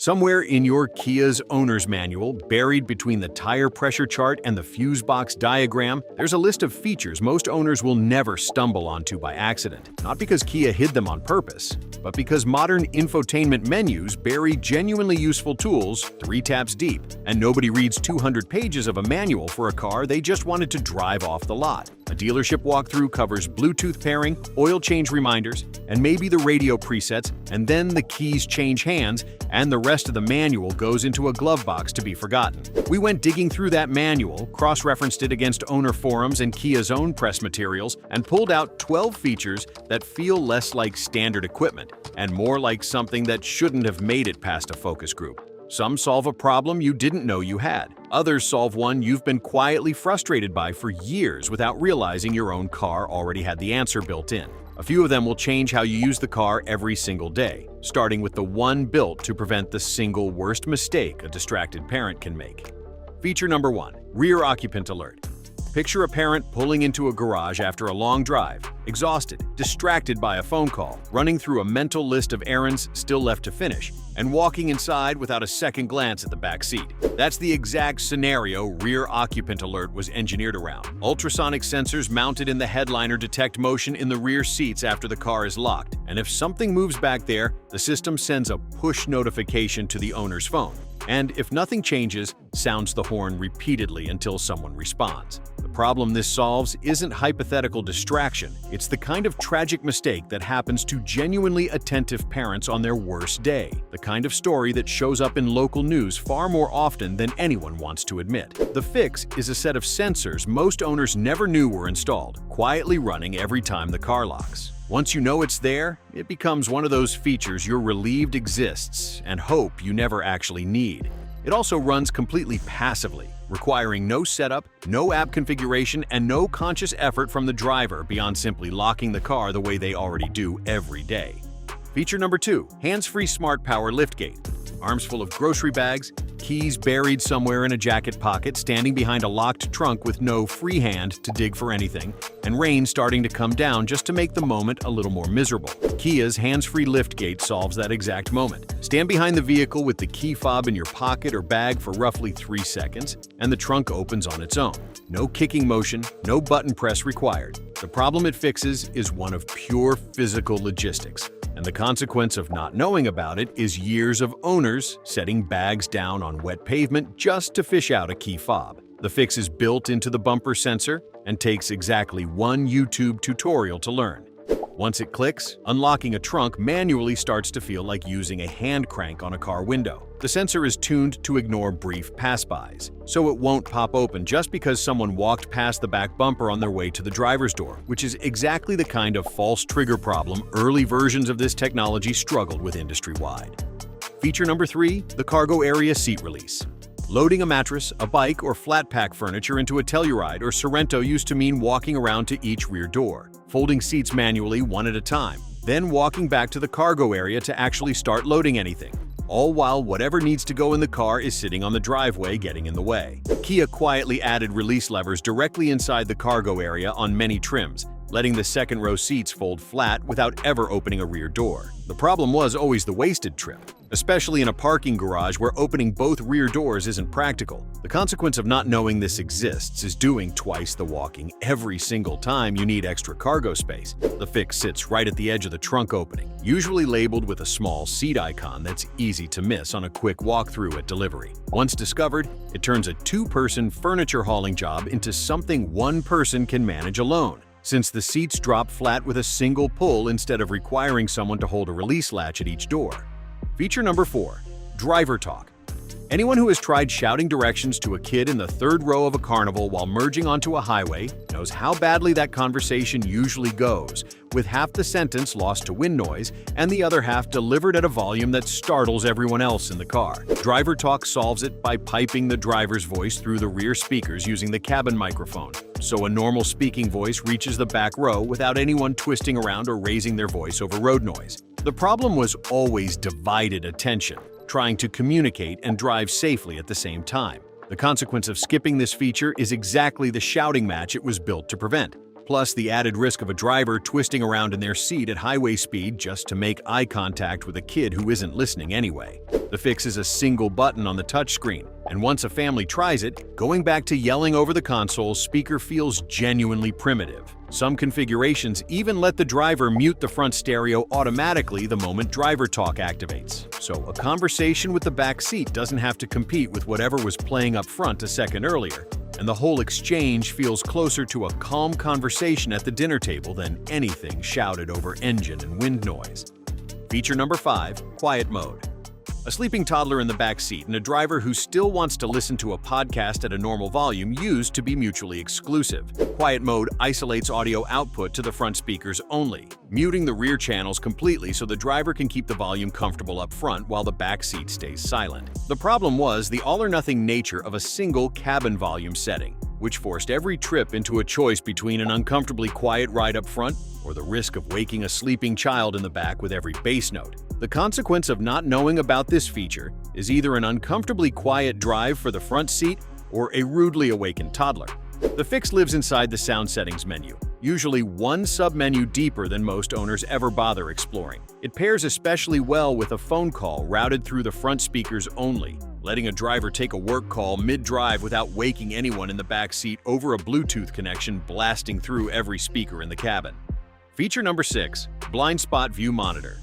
Somewhere in your Kia's owner's manual, buried between the tire pressure chart and the fuse box diagram, there's a list of features most owners will never stumble onto by accident. Not because Kia hid them on purpose, but because modern infotainment menus bury genuinely useful tools 3 taps deep, and nobody reads 200 pages of a manual for a car they just wanted to drive off the lot. A dealership walkthrough covers Bluetooth pairing, oil change reminders, and maybe the radio presets, and then the keys change hands, and the rest of the manual goes into a glove box to be forgotten. We went digging through that manual, cross-referenced it against owner forums and Kia's own press materials, and pulled out 12 features that feel less like standard equipment and more like something that shouldn't have made it past a focus group. Some solve a problem you didn't know you had. Others solve one you've been quietly frustrated by for years without realizing your own car already had the answer built in. A few of them will change how you use the car every single day, starting with the one built to prevent the single worst mistake a distracted parent can make. Feature number 1. Rear Occupant Alert. Picture a parent pulling into a garage after a long drive, exhausted, distracted by a phone call, running through a mental list of errands still left to finish, and walking inside without a second glance at the back seat. That's the exact scenario Rear Occupant Alert was engineered around. Ultrasonic sensors mounted in the headliner detect motion in the rear seats after the car is locked, and if something moves back there, the system sends a push notification to the owner's phone. And if nothing changes, sounds the horn repeatedly until someone responds. The problem this solves isn't hypothetical distraction, it's the kind of tragic mistake that happens to genuinely attentive parents on their worst day, the kind of story that shows up in local news far more often than anyone wants to admit. The fix is a set of sensors most owners never knew were installed, quietly running every time the car locks. Once you know it's there, it becomes one of those features you're relieved exists and hope you never actually need. It also runs completely passively, requiring no setup, no app configuration, and no conscious effort from the driver beyond simply locking the car the way they already do every day. Feature number 2. Hands-free smart power liftgate. Arms full of grocery bags, keys buried somewhere in a jacket pocket, standing behind a locked trunk with no free hand to dig for anything, and rain starting to come down just to make the moment a little more miserable. Kia's hands-free liftgate solves that exact moment. Stand behind the vehicle with the key fob in your pocket or bag for roughly 3 seconds, and the trunk opens on its own. No kicking motion, no button press required. The problem it fixes is one of pure physical logistics, and the consequence of not knowing about it is years of owners setting bags down on wet pavement just to fish out a key fob. The fix is built into the bumper sensor and takes exactly one YouTube tutorial to learn. Once it clicks, unlocking a trunk manually starts to feel like using a hand crank on a car window. The sensor is tuned to ignore brief pass-bys, so it won't pop open just because someone walked past the back bumper on their way to the driver's door, which is exactly the kind of false trigger problem early versions of this technology struggled with industry-wide. Feature number 3. The cargo area seat release. Loading a mattress, a bike, or flat-pack furniture into a Telluride or Sorento used to mean walking around to each rear door, folding seats manually one at a time, then walking back to the cargo area to actually start loading anything, all while whatever needs to go in the car is sitting on the driveway getting in the way. Kia quietly added release levers directly inside the cargo area on many trims, letting the second-row seats fold flat without ever opening a rear door. The problem was always the wasted trip, especially in a parking garage where opening both rear doors isn't practical. The consequence of not knowing this exists is doing twice the walking every single time you need extra cargo space. The fix sits right at the edge of the trunk opening, usually labeled with a small seat icon that's easy to miss on a quick walkthrough at delivery. Once discovered, it turns a 2-person furniture hauling job into something one person can manage alone, since the seats drop flat with a single pull instead of requiring someone to hold a release latch at each door. Feature number 4. Driver talk. Anyone who has tried shouting directions to a kid in the 3rd row of a carnival while merging onto a highway knows how badly that conversation usually goes, with half the sentence lost to wind noise and the other half delivered at a volume that startles everyone else in the car. Driver talk solves it by piping the driver's voice through the rear speakers using the cabin microphone, so a normal speaking voice reaches the back row without anyone twisting around or raising their voice over road noise. The problem was always divided attention, trying to communicate and drive safely at the same time. The consequence of skipping this feature is exactly the shouting match it was built to prevent. plus the added risk of a driver twisting around in their seat at highway speed just to make eye contact with a kid who isn't listening anyway. The fix is a single button on the touchscreen, and once a family tries it, going back to yelling over the console's speaker feels genuinely primitive. Some configurations even let the driver mute the front stereo automatically the moment driver talk activates, so a conversation with the back seat doesn't have to compete with whatever was playing up front a second earlier, and the whole exchange feels closer to a calm conversation at the dinner table than anything shouted over engine and wind noise. Feature number 5, Quiet Mode. A sleeping toddler in the back seat and a driver who still wants to listen to a podcast at a normal volume used to be mutually exclusive. Quiet Mode isolates audio output to the front speakers only, muting the rear channels completely so the driver can keep the volume comfortable up front while the back seat stays silent. The problem was the all-or-nothing nature of a single cabin volume setting, which forced every trip into a choice between an uncomfortably quiet ride up front or the risk of waking a sleeping child in the back with every bass note. The consequence of not knowing about this feature is either an uncomfortably quiet drive for the front seat or a rudely awakened toddler. The fix lives inside the sound settings menu, usually one sub-menu deeper than most owners ever bother exploring. It pairs especially well with a phone call routed through the front speakers only, letting a driver take a work call mid-drive without waking anyone in the back seat over a Bluetooth connection blasting through every speaker in the cabin. Feature number 6, Blind Spot View Monitor.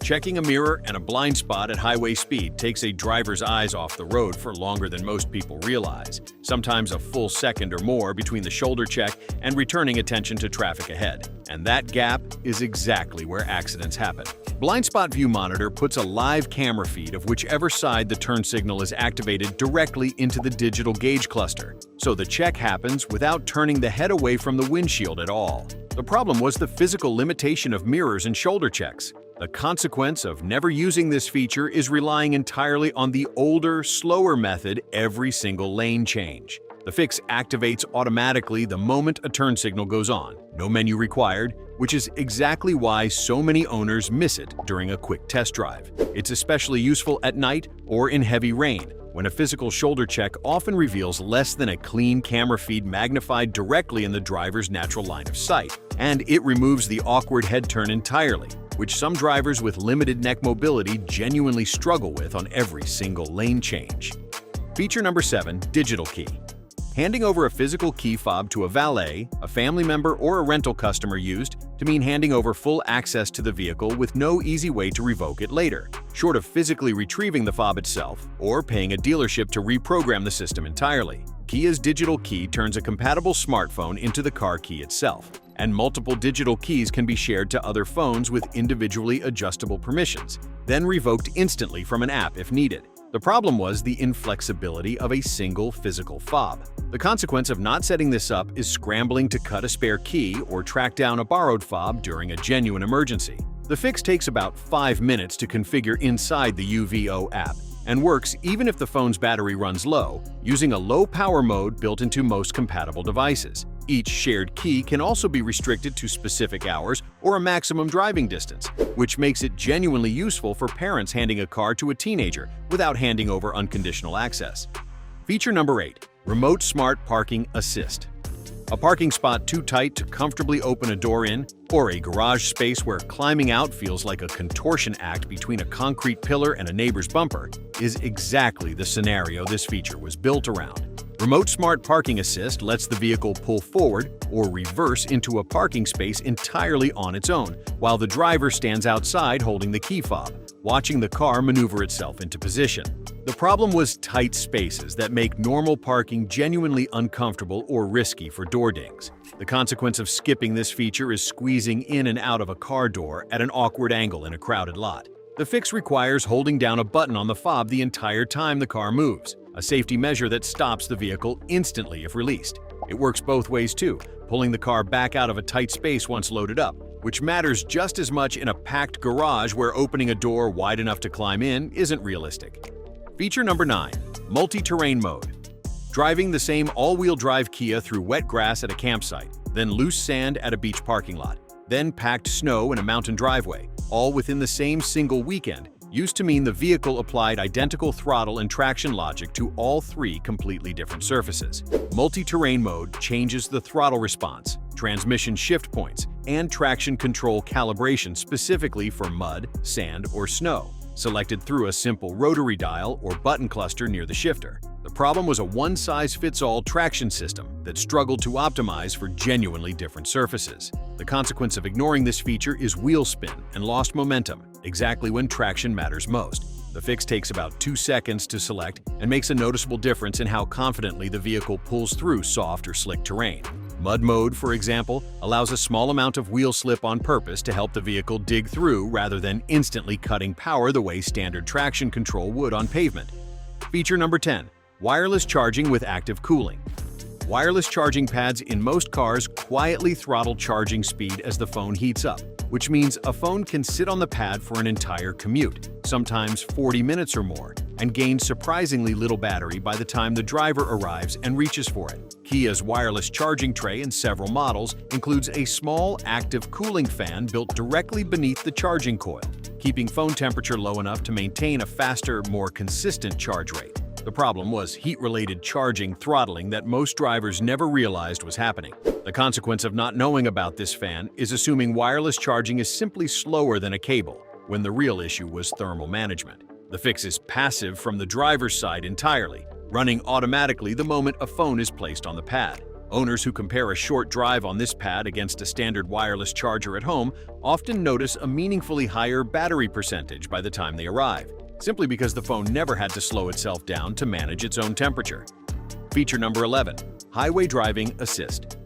Checking a mirror and a blind spot at highway speed takes a driver's eyes off the road for longer than most people realize, sometimes a full second or more between the shoulder check and returning attention to traffic ahead. And that gap is exactly where accidents happen. Blind Spot View Monitor puts a live camera feed of whichever side the turn signal is activated directly into the digital gauge cluster, so the check happens without turning the head away from the windshield at all. The problem was the physical limitation of mirrors and shoulder checks. The consequence of never using this feature is relying entirely on the older, slower method every single lane change. The fix activates automatically the moment a turn signal goes on, no menu required, which is exactly why so many owners miss it during a quick test drive. It's especially useful at night or in heavy rain, when a physical shoulder check often reveals less than a clean camera feed magnified directly in the driver's natural line of sight, and it removes the awkward head turn entirely, which some drivers with limited neck mobility genuinely struggle with on every single lane change. Feature number 7, Digital Key. Handing over a physical key fob to a valet, a family member, or a rental customer used to mean handing over full access to the vehicle with no easy way to revoke it later, short of physically retrieving the fob itself or paying a dealership to reprogram the system entirely. Kia's Digital Key turns a compatible smartphone into the car key itself, and multiple digital keys can be shared to other phones with individually adjustable permissions, then revoked instantly from an app if needed. The problem was the inflexibility of a single physical fob. The consequence of not setting this up is scrambling to cut a spare key or track down a borrowed fob during a genuine emergency. The fix takes about 5 minutes to configure inside the UVO app, and works even if the phone's battery runs low, using a low power mode built into most compatible devices. Each shared key can also be restricted to specific hours or a maximum driving distance, which makes it genuinely useful for parents handing a car to a teenager without handing over unconditional access. Feature number 8, Remote Smart Parking Assist. A parking spot too tight to comfortably open a door in, or a garage space where climbing out feels like a contortion act between a concrete pillar and a neighbor's bumper, is exactly the scenario this feature was built around. Remote Smart Parking Assist lets the vehicle pull forward or reverse into a parking space entirely on its own, while the driver stands outside holding the key fob, watching the car maneuver itself into position. The problem was tight spaces that make normal parking genuinely uncomfortable or risky for door dings. The consequence of skipping this feature is squeezing in and out of a car door at an awkward angle in a crowded lot. The fix requires holding down a button on the fob the entire time the car moves, a safety measure that stops the vehicle instantly if released. It works both ways too, pulling the car back out of a tight space once loaded up, which matters just as much in a packed garage where opening a door wide enough to climb in isn't realistic. Feature number 9, Multi-Terrain Mode. Driving the same all-wheel drive Kia through wet grass at a campsite, then loose sand at a beach parking lot, then packed snow in a mountain driveway, all within the same single weekend, used to mean the vehicle applied identical throttle and traction logic to all 3 completely different surfaces. Multi-terrain mode changes the throttle response, transmission shift points, and traction control calibration specifically for mud, sand, or snow, selected through a simple rotary dial or button cluster near the shifter. The problem was a one-size-fits-all traction system that struggled to optimize for genuinely different surfaces. The consequence of ignoring this feature is wheel spin and lost momentum, exactly when traction matters most. The fix takes about 2 seconds to select and makes a noticeable difference in how confidently the vehicle pulls through soft or slick terrain. Mud mode, for example, allows a small amount of wheel slip on purpose to help the vehicle dig through rather than instantly cutting power the way standard traction control would on pavement. Feature number 10. Wireless charging with active cooling. Wireless charging pads in most cars quietly throttle charging speed as the phone heats up, which means a phone can sit on the pad for an entire commute, sometimes 40 minutes or more, and gain surprisingly little battery by the time the driver arrives and reaches for it. Kia's wireless charging tray in several models includes a small active cooling fan built directly beneath the charging coil, keeping phone temperature low enough to maintain a faster, more consistent charge rate. The problem was heat-related charging throttling that most drivers never realized was happening. The consequence of not knowing about this fan is assuming wireless charging is simply slower than a cable, when the real issue was thermal management. The fix is passive from the driver's side entirely, running automatically the moment a phone is placed on the pad. Owners who compare a short drive on this pad against a standard wireless charger at home often notice a meaningfully higher battery percentage by the time they arrive, simply because the phone never had to slow itself down to manage its own temperature. Feature number 11. Highway Driving Assist.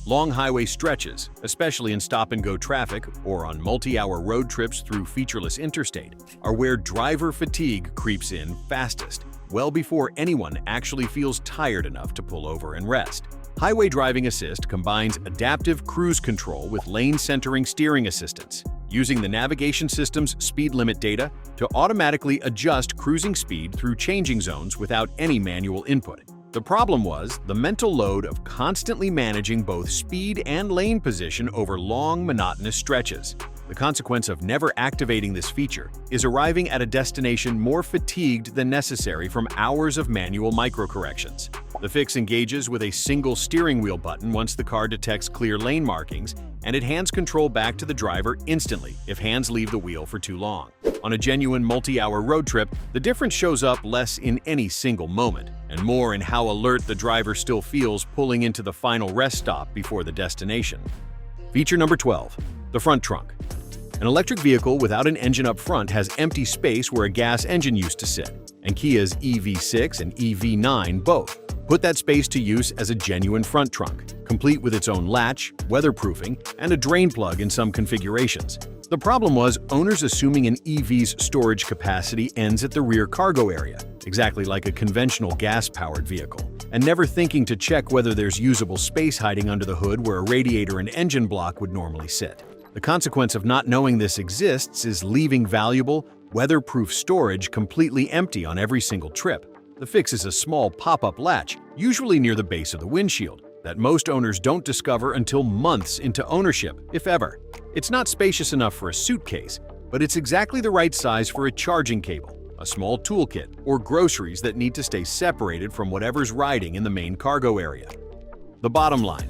Long highway stretches, especially in stop-and-go traffic or on multi-hour road trips through featureless interstate, are where driver fatigue creeps in fastest, well before anyone actually feels tired enough to pull over and rest. Highway Driving Assist combines adaptive cruise control with lane-centering steering assistance, using the navigation system's speed limit data to automatically adjust cruising speed through changing zones without any manual input. The problem was the mental load of constantly managing both speed and lane position over long, monotonous stretches. The consequence of never activating this feature is arriving at a destination more fatigued than necessary from hours of manual microcorrections. The fix engages with a single steering wheel button once the car detects clear lane markings, and it hands control back to the driver instantly if hands leave the wheel for too long. On a genuine multi-hour road trip, the difference shows up less in any single moment, and more in how alert the driver still feels pulling into the final rest stop before the destination. Feature number 12. The front trunk. An electric vehicle without an engine up front has empty space where a gas engine used to sit, and Kia's EV6 and EV9 both put that space to use as a genuine front trunk, complete with its own latch, weatherproofing, and a drain plug in some configurations. The problem was owners assuming an EV's storage capacity ends at the rear cargo area, exactly like a conventional gas-powered vehicle, and never thinking to check whether there's usable space hiding under the hood where a radiator and engine block would normally sit. The consequence of not knowing this exists is leaving valuable, weatherproof storage completely empty on every single trip. The fix is a small pop-up latch, usually near the base of the windshield, that most owners don't discover until months into ownership, if ever. It's not spacious enough for a suitcase, but it's exactly the right size for a charging cable, a small toolkit, or groceries that need to stay separated from whatever's riding in the main cargo area. The bottom line: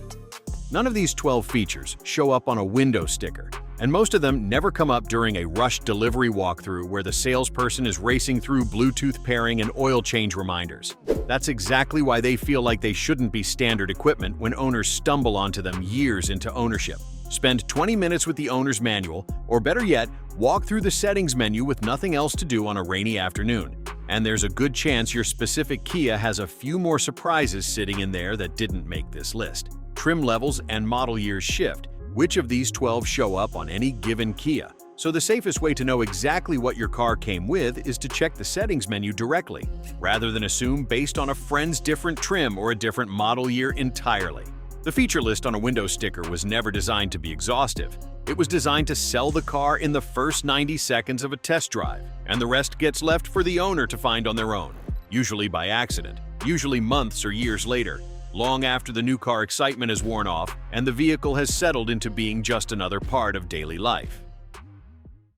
none of these 12 features show up on a window sticker, and most of them never come up during a rushed delivery walkthrough where the salesperson is racing through Bluetooth pairing and oil change reminders. That's exactly why they feel like they shouldn't be standard equipment when owners stumble onto them years into ownership. Spend 20 minutes with the owner's manual, or better yet, walk through the settings menu with nothing else to do on a rainy afternoon. And there's a good chance your specific Kia has a few more surprises sitting in there that didn't make this list. Trim levels and model years shift. Which of these 12 show up on any given Kia? So the safest way to know exactly what your car came with is to check the settings menu directly, rather than assume based on a friend's different trim or a different model year entirely. The feature list on a window sticker was never designed to be exhaustive. It was designed to sell the car in the first 90 seconds of a test drive, and the rest gets left for the owner to find on their own, usually by accident, usually months or years later, long after the new car excitement has worn off and the vehicle has settled into being just another part of daily life.